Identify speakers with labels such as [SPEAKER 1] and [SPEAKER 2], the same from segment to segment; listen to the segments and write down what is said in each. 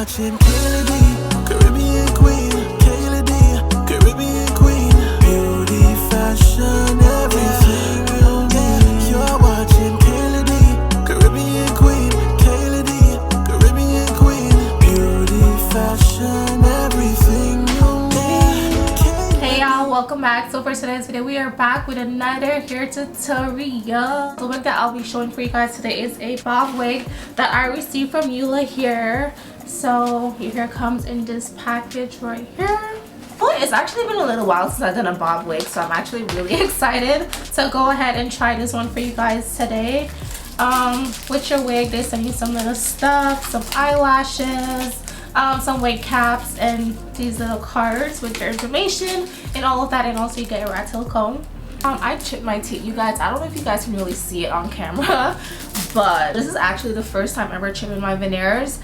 [SPEAKER 1] watching Kayladeebookings, Caribbean Queen. Kayladeebookings, Caribbean Queen. Beauty, fashion, everything you need. You're watching Kayladeebookings, Caribbean Queen. Kayladeebookings, Caribbean Queen. Beauty, fashion, everything you need.
[SPEAKER 2] Hey y'all, welcome back. So for today's video, we are back with another hair tutorial. The wig that I'll be showing for you guys today is a bob wig that I received from Ulahair. So your hair comes in this package right here. It's actually been a little while since I've done a bob wig, so I'm actually really excited to go ahead and try this one for you guys today. With your wig, they send you some little stuff, some eyelashes, some wig caps, and these little cards with your information and all of that, and also you get a rat tail comb. I chipped my teeth, you guys. I don't know if you guys can really see it on camera, but this is actually the first time ever chipping my veneers,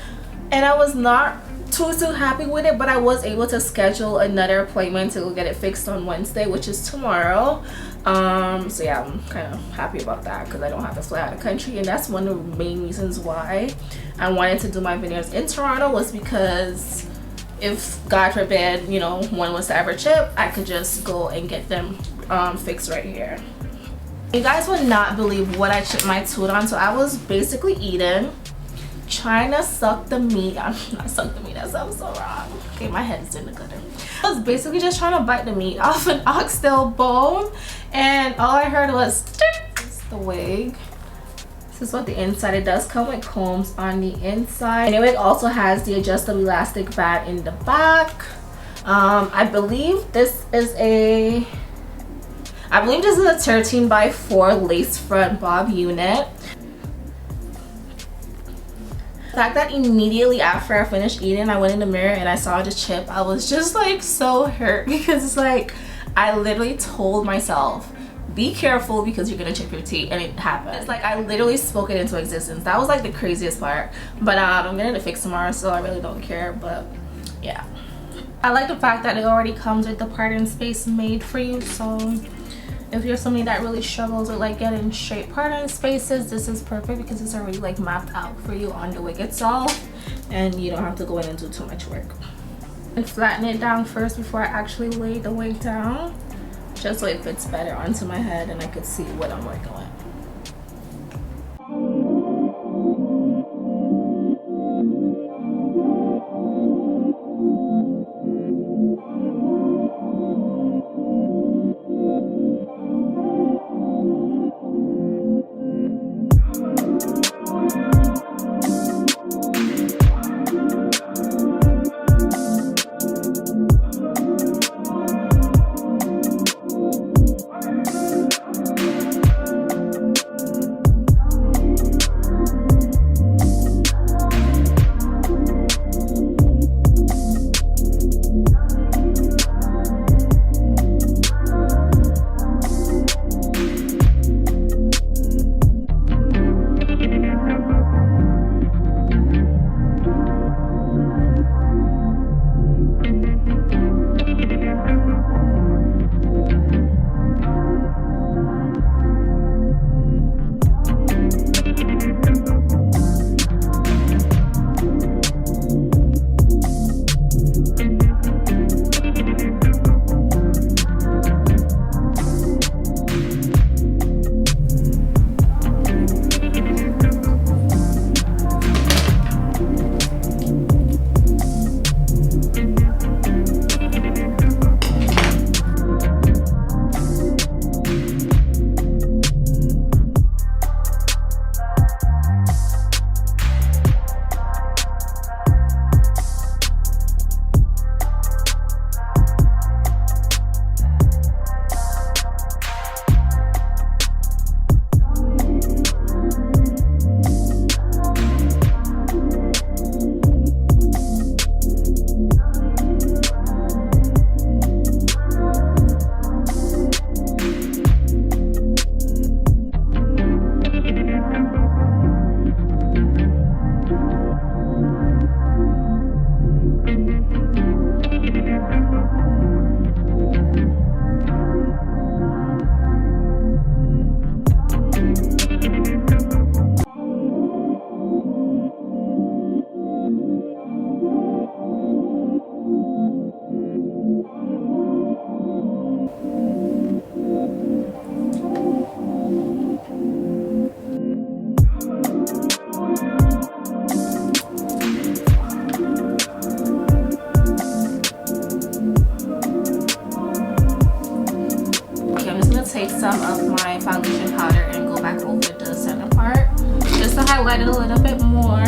[SPEAKER 2] and I was not too happy with it, but I was able to schedule another appointment to go get it fixed on Wednesday, which is tomorrow. So yeah, I'm kind of happy about that because I don't have to fly out of the country, and that's one of the main reasons why I wanted to do my veneers in Toronto, was because if God forbid, you know, one was to ever chip, I could just go and get them fixed right here. You guys would not believe what I chipped my tooth on. So I was basically eating, trying to suck the meat. I'm not suck the meat, that sounds so wrong. Okay, my head's in the gutter. I was basically just trying to bite the meat off an oxtail bone, and all I heard was it's the wig. This is what the inside, it does come with combs on the inside, and the wig also has the adjustable elastic band in the back. I believe this is a 13 by 4 lace front bob unit. The fact that immediately after I finished eating, I went in the mirror and I saw the chip, I was just like so hurt, because it's like I literally told myself, be careful because you're gonna chip your teeth, and it happened. It's like I literally spoke it into existence. That was like the craziest part. But I'm getting it fixed tomorrow, so I really don't care. But yeah, I like the fact that it already comes with the parting space made for you. So if you're somebody that really struggles with like getting straight parting spaces, this is perfect because it's already like mapped out for you on the wig itself, and you don't have to go in and do too much work. And flatten it down first before I actually lay the wig down, just so it fits better onto my head and I could see what I'm working with. highlight it a little bit more.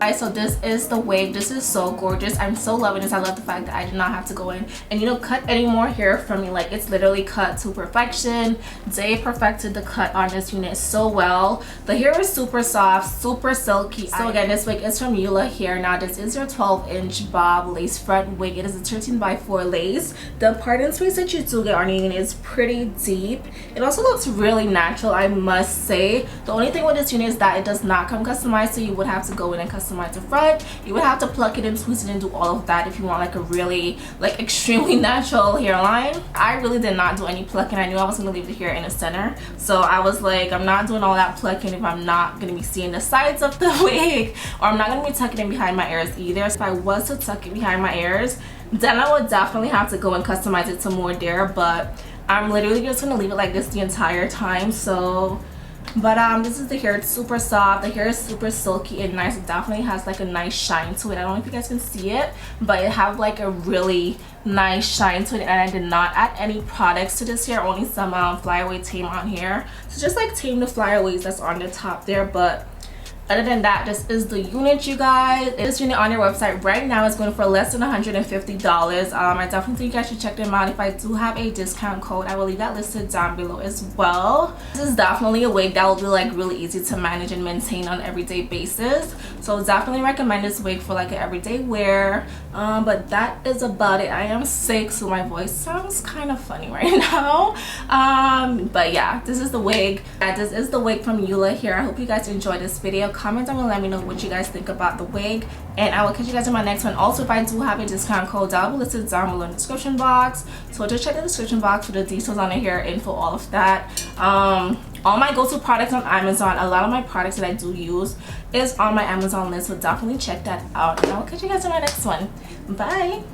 [SPEAKER 2] Guys, so this is the wig. This is so gorgeous. I'm so loving this. I love the fact that I did not have to go in and, you know, cut any more hair from me. Like, it's literally cut to perfection. They perfected the cut on this unit so well. The hair is super soft, super silky. So again, this wig is from Ulahair. Now this is your 12-inch bob lace front wig. It is a 13x4 lace. The parting space that you do get on your unit is pretty deep. It also looks really natural, I must say. The only thing with this unit is that it does not come customized, so you would have to go in and customize the front. You would have to pluck it and twist it and do all of that if you want like a really like extremely natural hairline. I really did not do any plucking. I knew I was going to leave the hair in the center, so I was like, I'm not doing all that plucking if I'm not going to be seeing the sides of the wig, or I'm not going to be tucking it behind my ears either. So if I was to tuck it behind my ears, then I would definitely have to go and customize it some more there, but I'm literally just going to leave it like this the entire time. So but this is the hair. It's super soft. The hair is super silky and nice. It definitely has like a nice shine to it. I don't know if you guys can see it, but it have like a really nice shine to it. And I did not add any products to this hair, only some flyaway tame on here. So just like tame the flyaways that's on the top there. But other than that, this is the unit, you guys. This unit on your website right now is going for less than $150. I definitely think you guys should check them out. If I do have a discount code, I will leave that listed down below as well. This is definitely a wig that will be like really easy to manage and maintain on an everyday basis. So definitely recommend this wig for like an everyday wear. But that is about it. I am sick, so my voice sounds kind of funny right now. But yeah, this is the wig. This is the wig from Ulahair. I hope you guys enjoyed this video. Comment down below, let me know what you guys think about the wig, and I will catch you guys in my next one. Also, if I do have a discount code, that will be listed down below in the description box, so just check the description box for the details on the hair info, all of that. All my go-to products on Amazon, a lot of my products that I do use is on my Amazon list, so definitely check that out, and I will catch you guys in my next one. Bye.